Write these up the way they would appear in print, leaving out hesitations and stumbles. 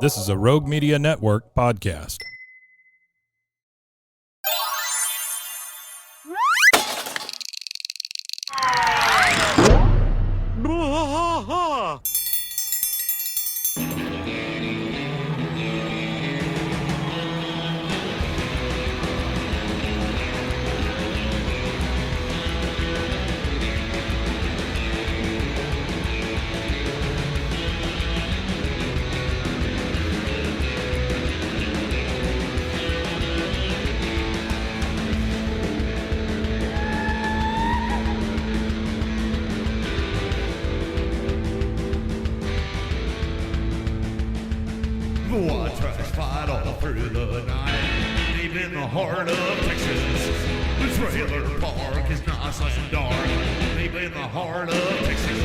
This is a Rogue Media Network podcast. Bwaaa tracks fight all through the night, deep in the heart of Texas. The trailer park is nice and dark, deep in the heart of Texas.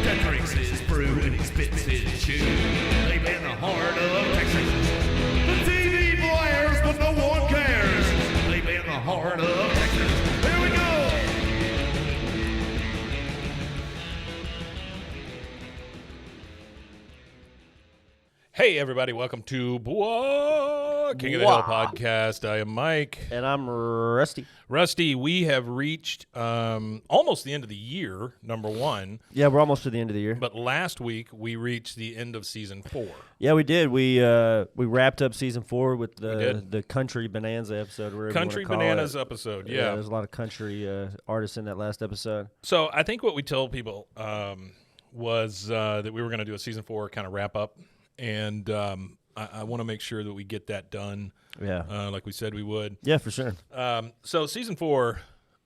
Cat drinks his brew and he spits his chew, deep in the heart of Texas. The TV blares, but no one cares, deep in the heart of Texas. Here we go! Hey, everybody. Welcome to Bwaaa, King of the Hill podcast. I am Mike. And I'm Rusty. Rusty, we have reached almost the end of the year, number one. Yeah, we're almost to the end of the year. But last week, we reached the end of season 4. Yeah, we did. We wrapped up season 4 with the Country Bonanza episode. Country Bananas episode, yeah. There's a lot of country artists in that last episode. So I think what we told people was that we were going to do a season 4 kind of wrap up. And I want to make sure that we get that done, like we said we would. Yeah, for sure. So season 4,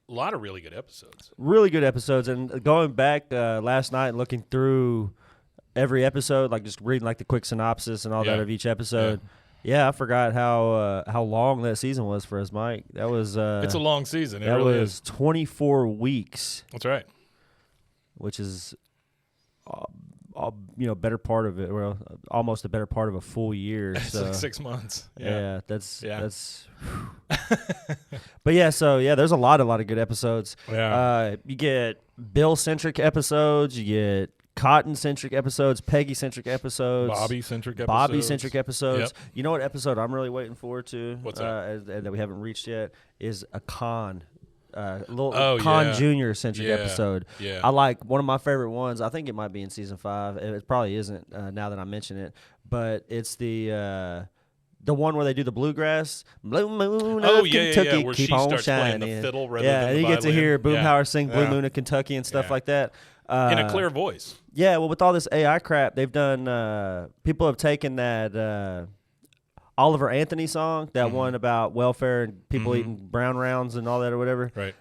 a lot of really good episodes. Really good episodes. And going back last night and looking through every episode, like just reading like the quick synopsis and all that of each episode. Yeah, I forgot how long that season was for us, Mike. That was it's a long season. That really was 24 weeks. That's right. Which is better part of it, well, almost a better part of a full year. It's so, like 6 months. That's. But there's a lot of good episodes. Yeah. You get Bill-centric episodes, you get Cotton-centric episodes, Peggy-centric episodes, Bobby-centric episodes. Yep. You know what episode I'm really waiting forward to? What's that? That we haven't reached yet is a Con. Jr. centric episode. Yeah. I like one of my favorite ones. I think it might be in season 5. It probably isn't now that I mention it, but it's the one where they do the bluegrass. Blue Moon of Kentucky, where keep she on starts shining. playing the fiddle rather than and the you get to violin. hear Boomhauer sing Blue Moon of Kentucky and stuff like that. In a clear voice. Yeah, well, with all this AI crap, they've done. People have taken that. Oliver Anthony song, that one about welfare and people eating brown rounds and all that or whatever. Right.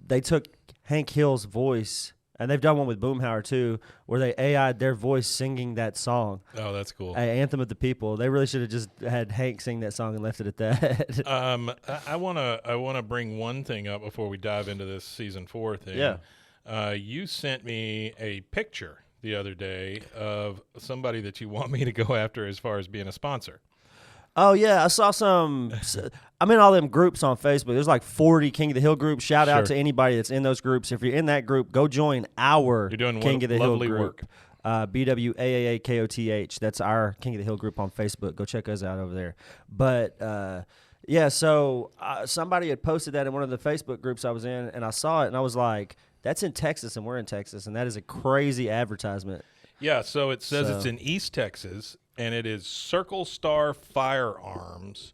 They took Hank Hill's voice, and they've done one with Boomhauer too, where they AI'd their voice singing that song. Oh, that's cool. Anthem of the People. They really should have just had Hank sing that song and left it at that. I wanna bring one thing up before we dive into this season 4 thing. Yeah. You sent me a picture the other day of somebody that you want me to go after as far as being a sponsor. Oh, yeah. I saw some. I'm in all them groups on Facebook. There's like 40 King of the Hill groups. Shout out to anybody that's in those groups. If you're in that group, go join our King of the Hill group. Work. BWAAKOTH. That's our King of the Hill group on Facebook. Go check us out over there. But, so somebody had posted that in one of the Facebook groups I was in, and I saw it, and I was like, that's in Texas, and we're in Texas, and that is a crazy advertisement. Yeah, so it says it's in East Texas, and it is Circle Star Firearms.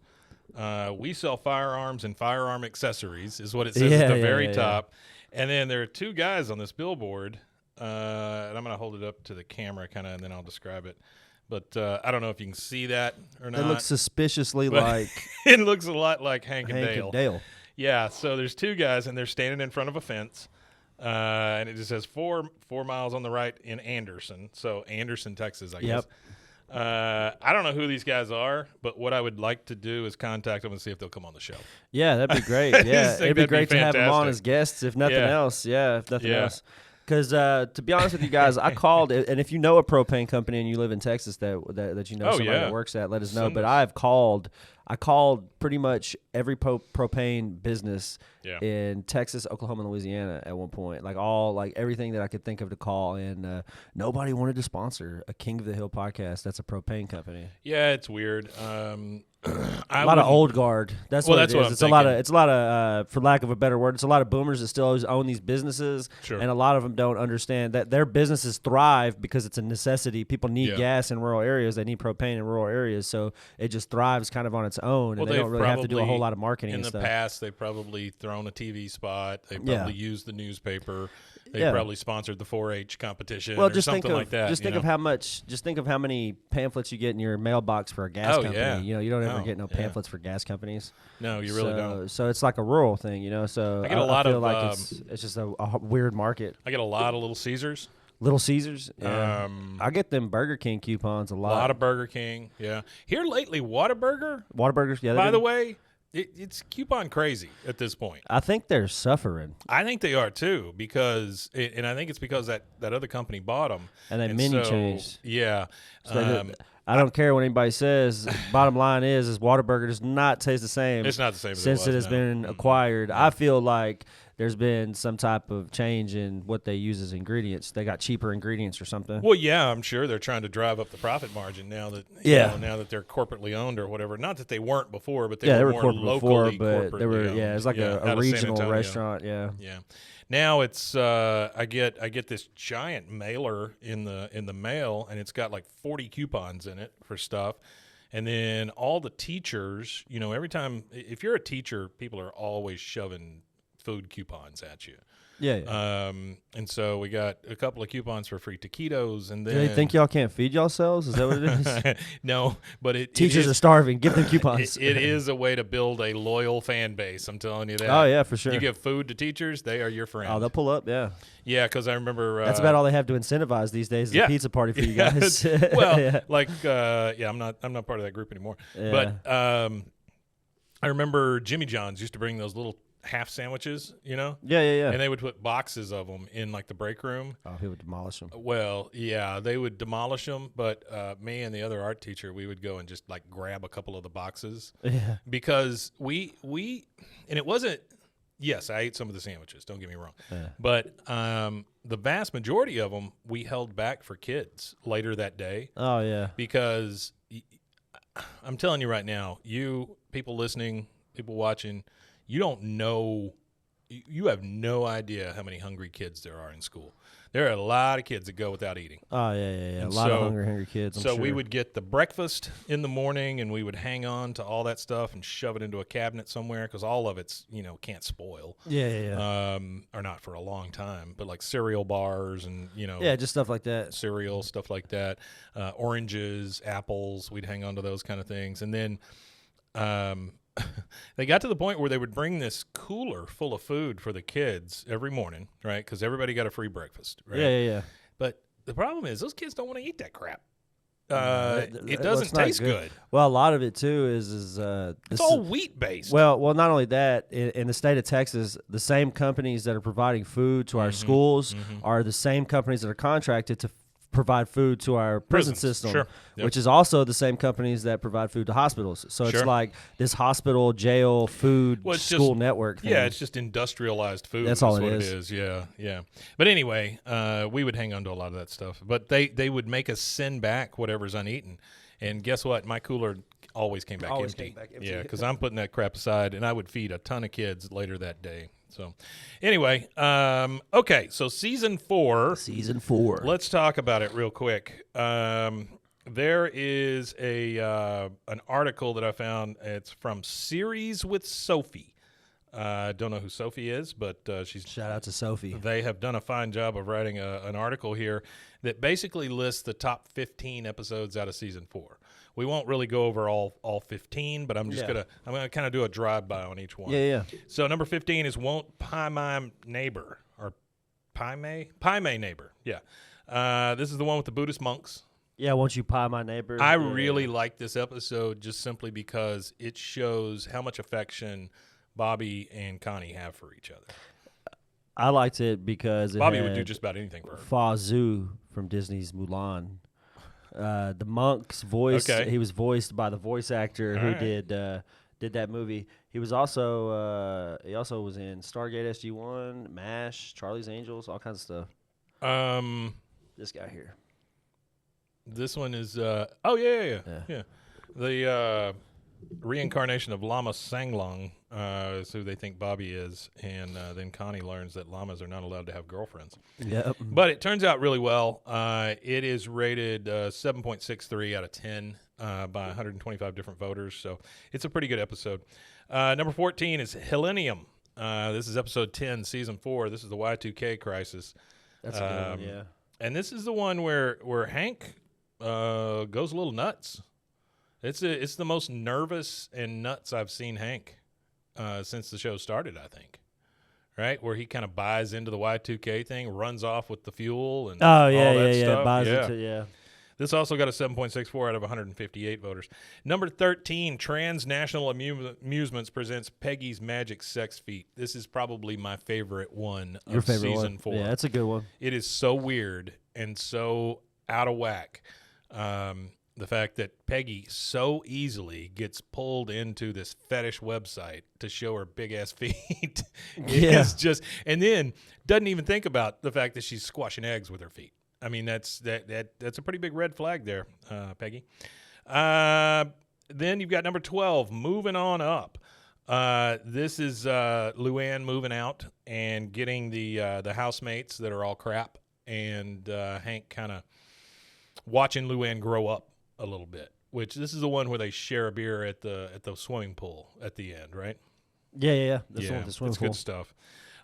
We sell firearms and firearm accessories, is what it says at the very top. And then there are 2 guys on this billboard, and I'm going to hold it up to the camera kind of, and then I'll describe it. But I don't know if you can see that or not. It looks suspiciously like... It looks a lot like Hank and and Dale. Yeah, so there's 2 guys, and they're standing in front of a fence. And it just says 4 miles on the right in Anderson. So Anderson, Texas, I guess. I don't know who these guys are, but what I would like to do is contact them and see if they'll come on the show. Yeah, that'd be great. Yeah, it'd be great to have them on fantastic. as guests, if nothing else. Yeah, if nothing else. Because to be honest with you guys, I called, and if you know a propane company and you live in Texas that you know somebody that works at, let us know. But I've called I called pretty much every propane business in Texas, Oklahoma, and Louisiana at one point. Like everything that I could think of to call, and nobody wanted to sponsor a King of the Hill podcast. That's a propane company. Yeah, it's weird. A lot of old guard. That's what it is. It's a lot of, for lack of a better word, it's a lot of boomers that still own these businesses, and a lot of them don't understand that their businesses thrive because it's a necessity. People need gas in rural areas. They need propane in rural areas, so it just thrives kind of on its own, and they don't really have to do a whole lot of marketing and stuff. In the past, they've probably thrown a TV spot. They probably used the newspaper. They probably sponsored the 4-H competition or something like that. Just think of how much. Just think of how many pamphlets you get in your mailbox for a gas company. Yeah. You don't ever get no pamphlets for gas companies. No, you really don't. So it's like a rural thing, So I get a lot feel of like it's just a weird market. I get a lot of Little Caesars. Little Caesars. Yeah. I get them Burger King coupons a lot. A lot of Burger King. Yeah. Here lately, Whataburger. Whataburgers. Yeah. By the way. It's coupon crazy at this point. I think they're suffering. I think they are too, because I think it's because that other company bought them. And they menu changed. Yeah. So I don't care what anybody says. Bottom line is Whataburger does not taste the same. It's not the same since it has been acquired. I feel like there's been some type of change in what they use as ingredients. They got cheaper ingredients or something. Well, yeah, I'm sure they're trying to drive up the profit margin now that now that they're corporately owned or whatever. Not that they weren't before, but they were more locally corporate. They were it's like a regional restaurant. Yeah. Now it's I get this giant mailer in the mail, and it's got like 40 coupons in it for stuff. And then all the teachers, every time, if you're a teacher, people are always shoving food coupons at you. Yeah. And so we got a couple of coupons for free taquitos, and then do they think y'all can't feed yourselves? Is that what it is? No, but teachers are starving. Give them coupons. It is a way to build a loyal fan base. I'm telling you that. Oh yeah, for sure. You give food to teachers, they are your friend. Oh, they'll pull up. Yeah. Yeah, because I remember that's about all they have to incentivize these days. Is a pizza party for you guys. Well, I'm not part of that group anymore. Yeah. But I remember Jimmy John's used to bring those little half sandwiches, Yeah. And they would put boxes of them in like the break room. Oh, he would demolish them. Well, yeah, they would demolish them, but me and the other art teacher, we would go and just like grab a couple of the boxes. Yeah. Because we and it wasn't. Yes, I ate some of the sandwiches. Don't get me wrong, but the vast majority of them we held back for kids later that day. Oh yeah. Because I'm telling you right now, you people listening, people watching. You don't know, you have no idea how many hungry kids there are in school. There are a lot of kids that go without eating. Oh, yeah. A lot of hungry kids, I'm sure. So we would get the breakfast in the morning, and we would hang on to all that stuff and shove it into a cabinet somewhere because all of it's, can't spoil. Yeah. Or not for a long time, but like cereal bars and, Yeah, just stuff like that. Cereal, stuff like that. Oranges, apples, we'd hang on to those kind of things. And then they got to the point where they would bring this cooler full of food for the kids every morning, right? Because everybody got a free breakfast, right? Yeah. But the problem is those kids don't want to eat that crap. It doesn't taste good. Well, a lot of it too is it's all wheat based. Well, not only that, in the state of Texas, the same companies that are providing food to our schools are the same companies that are contracted to provide food to our prison system, which is also the same companies that provide food to hospitals. So it's like this hospital, jail, food, school network thing. Yeah, it's just industrialized food. That's all it is. It is. Yeah. But anyway, we would hang on to a lot of that stuff. But they would make us send back whatever's uneaten. And guess what? My cooler always came back empty. Yeah, because I'm putting that crap aside, and I would feed a ton of kids later that day. So, anyway, okay. So season 4. Let's talk about it real quick. There is an article that I found. It's from Series with Sophie. Don't know who Sophie is, but she's shout out to Sophie. They have done a fine job of writing an article here that basically lists the top 15 episodes out of season 4. We won't really go over all 15, but I'm gonna kind of do a drive-by on each one. Yeah. So number 15 is Won't Pie My Neighbor, or Pie May Neighbor. Yeah. This is the one with the Buddhist monks. Yeah, Won't You Pie My Neighbor? I really like this episode just simply because it shows how much affection Bobby and Connie have for each other. I liked it because Bobby would do just about anything for her. Fa Zhu from Disney's Mulan. The monk's voice. Okay. He was voiced by the voice actor who right. did that movie. He was also was in Stargate SG-1, MASH, Charlie's Angels, all kinds of stuff. This guy here. This one is yeah. The reincarnation of Lama Sanglong is who they think Bobby is, and then Connie learns that llamas are not allowed to have girlfriends. Yep. But it turns out really well. It is rated 7.63 out of 10 by 125 different voters, so it's a pretty good episode. Number 14 is Helenium. This is episode 10, season 4. This is the Y2K crisis. That's a good one, yeah. And this is the one where Hank goes a little nuts. It's the most nervous and nuts I've seen Hank since the show started, I think. Right? Where he kind of buys into the Y2K thing, runs off with the fuel and all that stuff. Buys into, yeah. This also got a 7.64 out of 158 voters. Number 13, Transnational Amusements presents Peggy's Magic Sex Feet. This is probably my favorite one of season 4. Yeah, that's a good one. It is so weird and so out of whack. The fact that Peggy so easily gets pulled into this fetish website to show her big ass feet is just, and then doesn't even think about the fact that she's squashing eggs with her feet. I mean, that's a pretty big red flag there, Peggy. Then you've got number 12, moving on up. This is Luann moving out and getting the housemates that are all crap, and Hank kind of watching Luann grow up a little bit. Which this is the one where they share a beer at the swimming pool at the end, right? Yeah. The swimming it's pool. good stuff.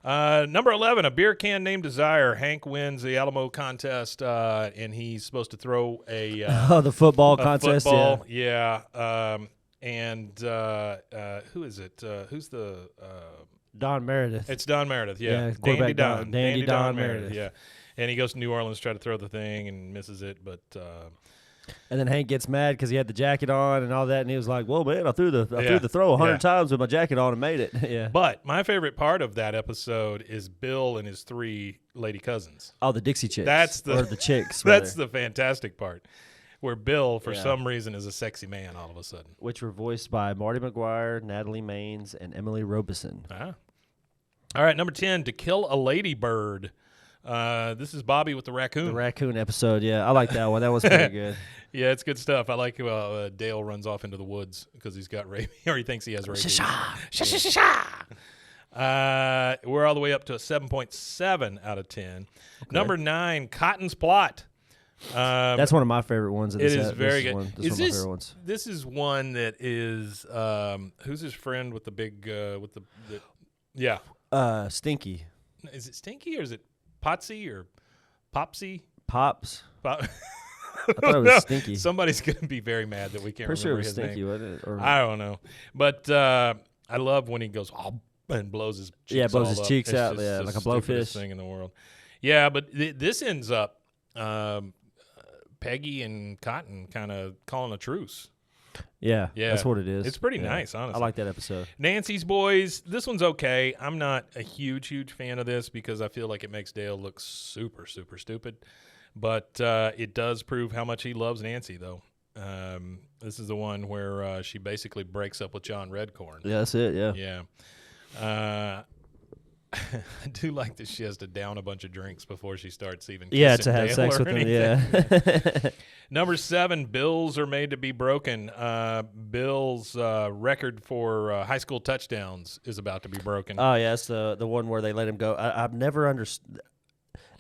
Number 11, a beer can named Desire. Hank wins the Alamo contest, and he's supposed to throw a the football contest. Football, yeah. And who is it? Who's the Don Meredith. It's Don Meredith. Yeah, quarterback Dandy Don Meredith. Meredith. Yeah, and he goes to New Orleans to try to throw the thing and misses it, but. And then Hank gets mad because he had the jacket on and all that, and he was like, "Well, man, I threw the throw 100 times with my jacket on and made it." Yeah. But my favorite part of that episode is Bill and his 3 lady cousins. Oh, the Dixie Chicks. Or the chicks. That's the fantastic part, where Bill, for some reason, is a sexy man all of a sudden. Which were voiced by Marty McGuire, Natalie Maines, and Emily Robeson. Ah. All right, number 10, To Kill a Ladybird. This is Bobby with the raccoon. The raccoon episode, yeah. I like that one. That was pretty good. Yeah, it's good stuff. I like how Dale runs off into the woods because he's got rabies, or he thinks he has rabies. We're all the way up to a 7.7 out of 10. Okay. Number 9, Cotton's Plot. That's one of my favorite ones. It is very good. This is one of my favorite ones. This is one that is who's his friend with the big Stinky. Is it Stinky or is it Potsy or Popsy? Pops. I thought it was Stinky. Somebody's going to be very mad that we can't Pretty remember sure it was his Stinky, name. wasn't it? Or I don't know. But I love when he goes and blows his cheeks cheeks it's out, just like a the blowfish. stupidest thing in the world. Yeah, but this ends up Peggy and Cotton kind of calling a truce. Yeah, that's what it is. It's pretty nice, honestly. I like that episode. Nancy's Boys, this one's okay. I'm not a huge fan of this because I feel like it makes Dale look super, super stupid. But it does prove how much he loves Nancy, though. This is the one where she basically breaks up with John Redcorn. Yeah, that's it, yeah. Yeah. I do like that she has to down a bunch of drinks before she starts even kissing to have Dale sex or with him, anything. yeah. Number 7, Bills are made to be broken. Bill's record for high school touchdowns is about to be broken. Oh, yeah, it's the one where they let him go. I've never understood.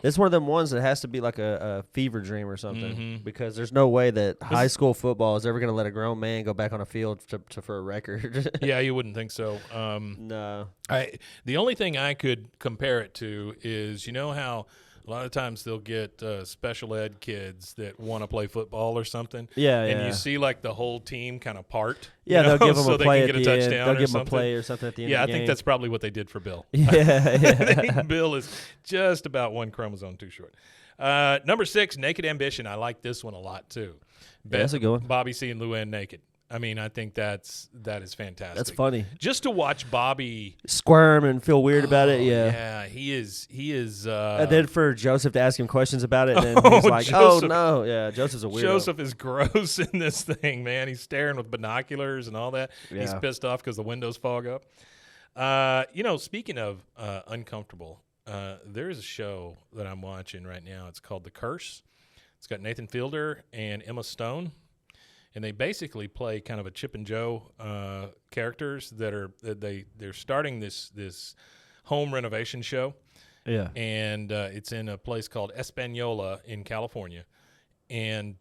It's one of them ones that has to be like a fever dream or something because there's no way that high school football is ever going to let a grown man go back on a field for a record. Yeah, you wouldn't think so. No. The only thing I could compare it to is, you know how a lot of times they'll get special ed kids that want to play football or something. Yeah, and you see like the whole team kind of part. Yeah, they'll give them so a play they at can the get a end. touchdown. They'll give them a play or something at the end. Yeah, of the I think game. that's probably what they did for Bill. Yeah. I think Bill is just about one chromosome too short. Number 6, Naked Ambition. I like this one a lot too. Yeah, that's a good one. Bobby seeing Luann naked. I mean, I think that is fantastic. That's funny. Just to watch Bobby squirm and feel weird about it. Yeah. Yeah, he is. And then for Joseph to ask him questions about it, and then he's like, Joseph, "Oh no, yeah, Joseph's a weirdo." Joseph is gross in this thing, man. He's staring with binoculars and all that. Yeah. He's pissed off because the windows fog up. Speaking of uncomfortable, there is a show that I'm watching right now. It's called The Curse. It's got Nathan Fielder and Emma Stone. And they basically play kind of a Chip and Joe characters they're starting this home renovation show. Yeah. And it's in a place called Espanola in California. And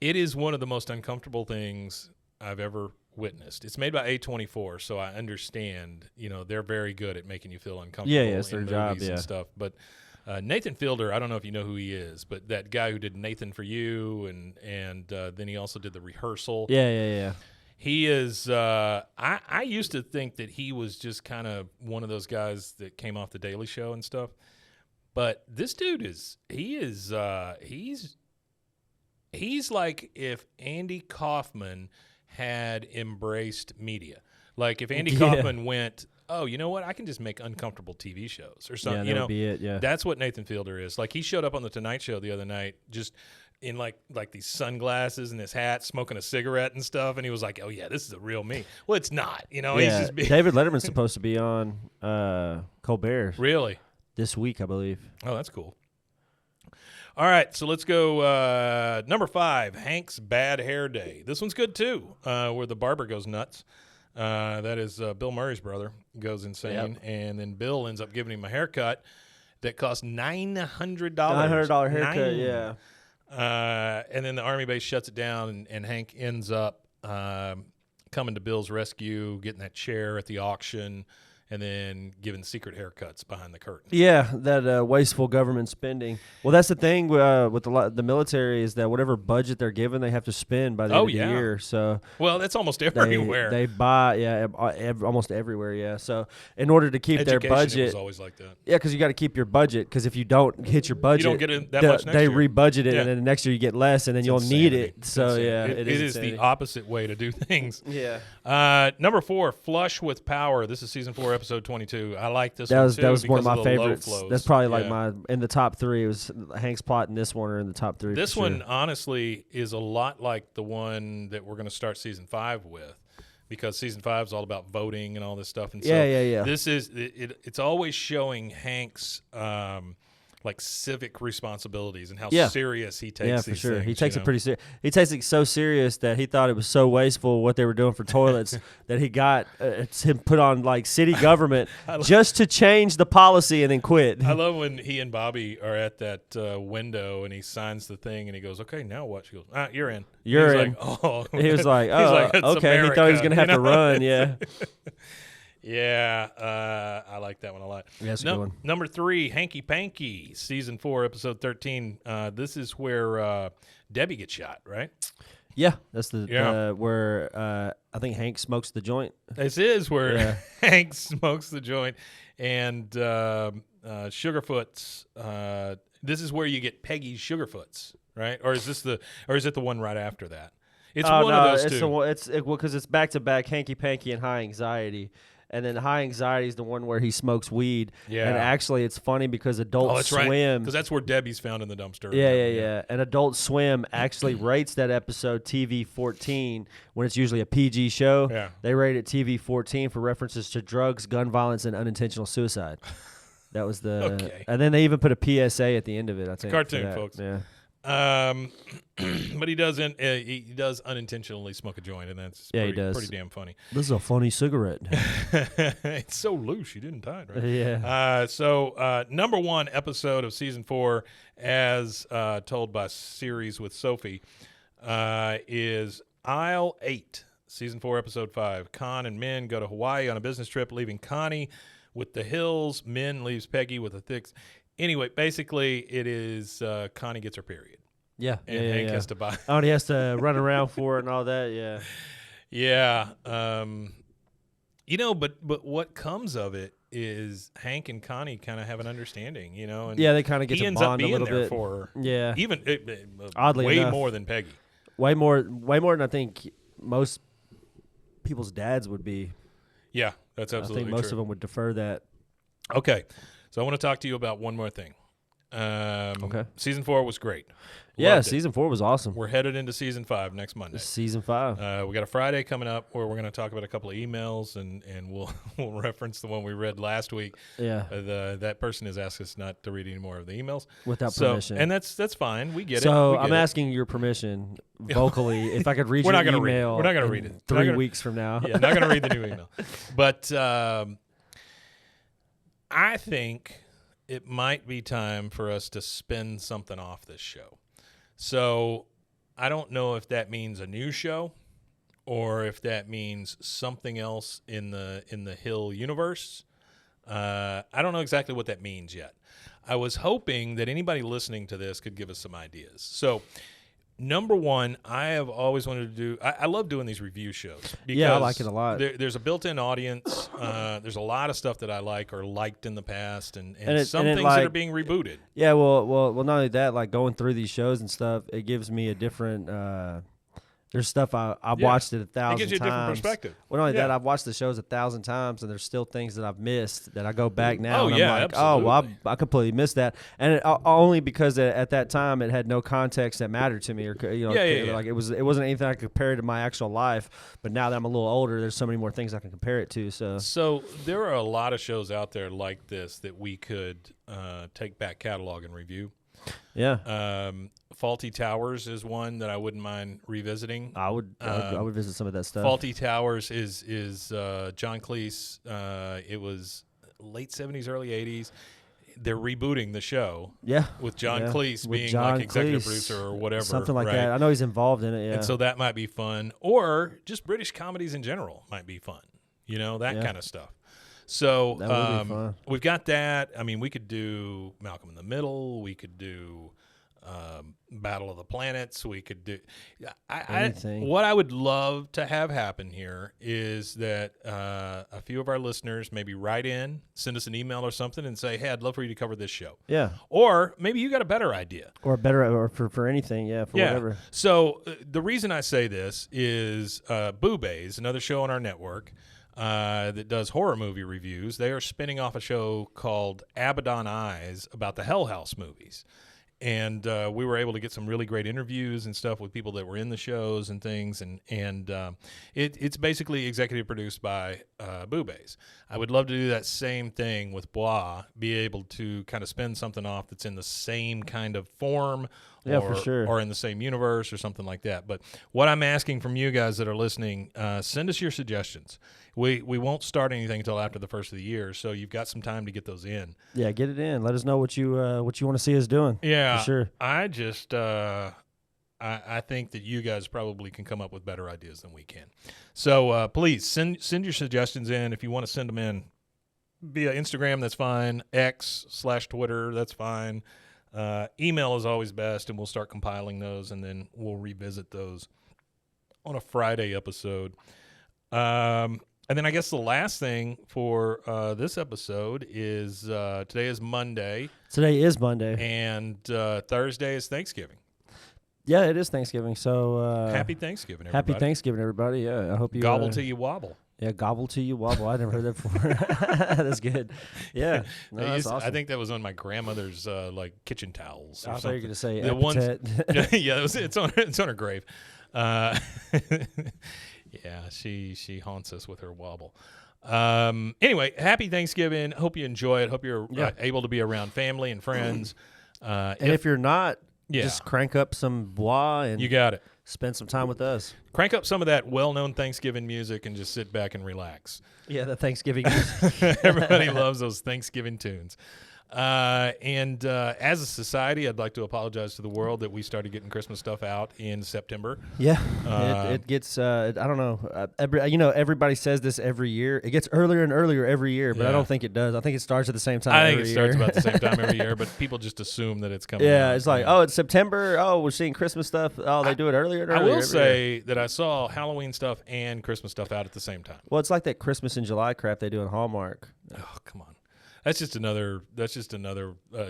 it is one of the most uncomfortable things I've ever witnessed. It's made by A24, so I understand, they're very good at making you feel uncomfortable it's their in job, movies and stuff. But Nathan Fielder, I don't know if you know who he is, but that guy who did Nathan for You, and then he also did The Rehearsal. Yeah. He is. I used to think that he was just kind of one of those guys that came off the Daily Show and stuff, but this dude is. He's like if Andy Kaufman had embraced media. Like if Andy Kaufman went, oh, you know what? I can just make uncomfortable TV shows or something. Yeah, that would be it, yeah. That's what Nathan Fielder is. Like he showed up on the Tonight Show the other night just in like these sunglasses and his hat, smoking a cigarette and stuff, and he was like, oh, yeah, this is the real me. Well, it's not. He's just David Letterman's supposed to be on Colbert. Really? This week, I believe. Oh, that's cool. All right, so let's go number 5, Hank's Bad Hair Day. This one's good, too, where the barber goes nuts. That is Bill Murray's brother goes insane, and then Bill ends up giving him a haircut that costs $900. $900 haircut, yeah. And then the Army base shuts it down, and Hank ends up coming to Bill's rescue, getting that chair at the auction, and then giving secret haircuts behind the curtain. Yeah, that wasteful government spending. Well, that's the thing with the military is that whatever budget they're given, they have to spend by the end of the year. So, well, that's almost everywhere. They buy, almost everywhere. Yeah. So, in order to keep their budget, it was always like that. Yeah, because you got to keep your budget. Because if you don't hit your budget, you don't get that much next they year. rebudget it, and then the next year you get less, and then you'll need it. So, it is the opposite way to do things. Yeah. Number 4, Flush with Power. This is season 4, episode 22. I like this one one too. That was one of my favorites. That's probably like in the top 3. It was Hank's plot and this one are in the top 3. This one, honestly, is a lot like the one that we're going to start season 5 with, because season 5 is all about voting and all this stuff. And so this is it's always showing Hank's like civic responsibilities and how serious he takes these things. He takes it pretty serious. He takes it so serious that he thought it was so wasteful what they were doing for toilets that he got him put on like city government just to change the policy and then quit. I love when he and Bobby are at that window and he signs the thing and he goes, okay, now what? She goes, you're in. You're in. Like, oh. He was like, oh, okay. America. He thought he was going to have to run, yeah. Yeah, I like that one a lot. Yeah, that's a good one. Number 3, Hanky Panky, season 4, episode 13. This is where Debbie gets shot, right? Yeah, that's the where I think Hank smokes the joint. This is where Hank smokes the joint, and Sugarfoot's. This is where you get Peggy's Sugarfoot's, right? Or is it the one right after that? It's one of those two. Because it's back to back Hanky Panky and High Anxiety. And then High Anxiety is the one where he smokes weed. Yeah. And actually, it's funny because Adult Swim. Because that's where Debbie's found in the dumpster. Yeah. And Adult Swim actually rates that episode TV-14 when it's usually a PG show. Yeah. They rate it TV-14 for references to drugs, gun violence, and unintentional suicide. That was the. Okay. And then they even put a PSA at the end of it. I think. Cartoon, folks. Yeah. But he does unintentionally smoke a joint, and that's pretty damn funny. This is a funny cigarette. It's so loose, you didn't tie it, right? Yeah. So number 1 episode of season 4, as told by Series with Sophie, is Aisle 8, season 4, episode 5. Con and Min go to Hawaii on a business trip, leaving Connie with the Hills. Min leaves Peggy with the Thicks. Anyway, basically, it is Connie gets her period. Yeah. And Hank has to buy. Oh, he has to run around for it and all that, yeah. Yeah. But what comes of it is Hank and Connie kind of have an understanding, And they kind of get to bond a little bit. For her. Yeah. Even oddly way enough. more than Peggy. way more than I think most people's dads would be. Yeah, that's absolutely I think most true. of them would defer that. Okay, so I want to talk to you about one more thing. Okay. Season 4 was great. Yeah, season 4 was awesome. We're headed into season 5 next Monday. Season 5. We got a Friday coming up where we're going to talk about a couple of emails, and we'll reference the one we read last week. Yeah. That person has asked us not to read any more of the emails without permission, and that's fine. We get it. So I'm asking your permission vocally if I could read your email. We're not going to read it 3 weeks from now. Yeah, not going to read the new email. But I think it might be time for us to spin something off this show. So I don't know if that means a new show or if that means something else in the Hill universe. I don't know exactly what that means yet. I was hoping that anybody listening to this could give us some ideas. So number one, I have always wanted to do – I love doing these review shows. Yeah, I like it a lot. There's a built-in audience. There's a lot of stuff that I like or liked in the past and some things that are being rebooted. Yeah, well, not only that, like going through these shows and stuff, it gives me a different there's stuff I've watched it 1,000 times. It gives you a different perspective. Well, not only that, I've watched the shows 1,000 times, and there's still things that I've missed that I go back now. Oh, and yeah, I'm like, absolutely. oh, well, I completely missed that. And only because at that time it had no context that mattered to me. Or, like it wasn't anything I could compare to my actual life. But now that I'm a little older, there's so many more things I can compare it to. So there are a lot of shows out there like this that we could take back catalog and review. Yeah. Faulty Towers is one that I wouldn't mind revisiting. I would visit some of that stuff. Faulty Towers is John Cleese. It was late 70s, early 80s. They're rebooting the show. Yeah. With John Cleese with being John like executive Cleese, producer or whatever. Something like right? that. I know he's involved in it, yeah. And so that might be fun. Or just British comedies in general might be fun. That kind of stuff. So that would be fun. We've got that. I mean, we could do Malcolm in the Middle. We could do Battle of the Planets. We could do what I would love to have happen here is that a few of our listeners maybe write in, send us an email or something and say, hey, I'd love for you to cover this show. Yeah. Or maybe you got a better idea. Or for anything, whatever. So the reason I say this is Bwaaa, another show on our network, that does horror movie reviews. They are spinning off a show called Abaddon Eyes about the Hell House movies. And we were able to get some really great interviews and stuff with people that were in the shows and things. And it's basically executive produced by Bwaaa. I would love to do that same thing with Bwaaa, be able to kind of spin something off that's in the same kind of form for sure. Or in the same universe or something like that. But what I'm asking from you guys that are listening, send us your suggestions. We won't start anything until after the first of the year, so you've got some time to get those in. Yeah, get it in. Let us know what you want to see us doing. Yeah, for sure. I just I think that you guys probably can come up with better ideas than we can. So please send your suggestions in. If you want to send them in via Instagram, that's fine. X/Twitter, that's fine. Email is always best, and we'll start compiling those, and then we'll revisit those on a Friday episode. And then I guess the last thing for this episode is today is Monday. Today is Monday. And Thursday is Thanksgiving. Yeah, it is Thanksgiving. So happy Thanksgiving, everybody. Happy Thanksgiving, everybody. Yeah, I hope you gobble till you wobble. Yeah, gobble till you wobble. I never heard that before. That's good. Yeah, no, that's awesome. I think that was on my grandmother's like kitchen towels. Or I thought you were going to say the ones. Yeah, it's on her grave. Yeah, she haunts us with her wobble. Anyway, happy Thanksgiving. Hope you enjoy it. Hope you're able to be around family and friends. And if you're not, just crank up some Bwaaa and you got it. Spend some time with us. Crank up some of that well-known Thanksgiving music and just sit back and relax. Yeah, the Thanksgiving. Everybody loves those Thanksgiving tunes. And as a society, I'd like to apologize to the world that we started getting Christmas stuff out in September. Yeah, it gets. I don't know. Everybody says this every year. It gets earlier and earlier every year, but I don't think it does. I think it starts at the same time. I think it starts about the same time every year, but people just assume that it's coming. Yeah, out. It's like, oh, it's September. Oh, we're seeing Christmas stuff. Oh, they do it earlier and earlier. I will say that I saw Halloween stuff and Christmas stuff out at the same time. Well, it's like that Christmas in July crap they do in Hallmark. Oh, come on. That's just another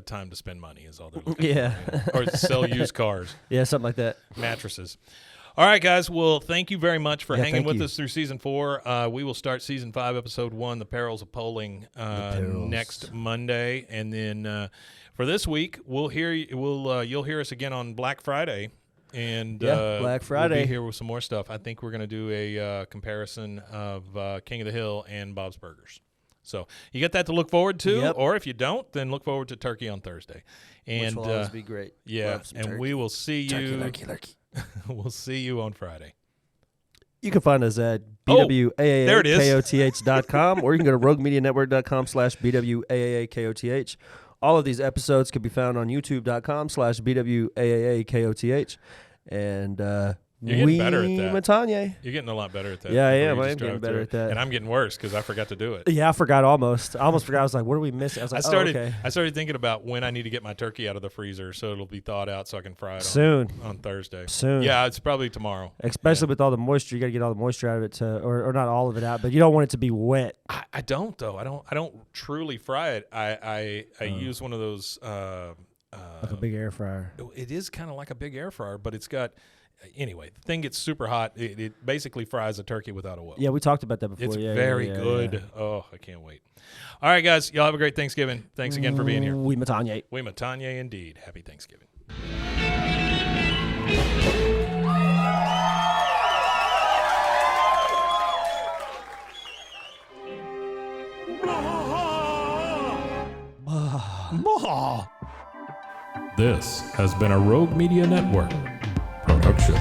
time to spend money is all they're looking for. Or sell used cars. Yeah, something like that. Mattresses. All right, guys. Well, thank you very much for hanging with you. us through season 4. We will start season 5, episode 1, The Perils of Polling, next Monday, and then for this week, you'll hear us again on Black Friday, and Black Friday. We'll be here with some more stuff. I think we're going to do a comparison of King of the Hill and Bob's Burgers. So you get that to look forward to, or if you don't, then look forward to turkey on Thursday. And which will always be great. Yeah, and turkey. we will see you. Turkey. We'll see you on Friday. You can find us at there it is. bwaaakoth.com, or you can go to roguemedianetwork.com/bwaaakoth. All of these episodes can be found on youtube.com/bwaaakoth. And you're getting better at that. Matanye. You're getting a lot better at that. Yeah, I am. I am getting better at that. And I'm getting worse because I forgot to do it. Yeah, I forgot almost. I almost forgot. I was like, what are we missing? I was like, I started thinking about when I need to get my turkey out of the freezer so it'll be thawed out so I can fry it soon on Thursday. Soon. Yeah, it's probably tomorrow. Especially with all the moisture. You got to get all the moisture out of it, or not all of it out, but you don't want it to be wet. I don't, though. I don't truly fry it. I use one of those. Like a big air fryer. It is kind of like a big air fryer, but it's got. Anyway, the thing gets super hot. It basically fries a turkey without a oil. Yeah, we talked about that before. It's yeah, very good. Yeah. Oh, I can't wait. All right, guys. Y'all have a great Thanksgiving. Thanks again for being here. We Matanye. We Matanye indeed. Happy Thanksgiving. This has been a Rogue Media Network production.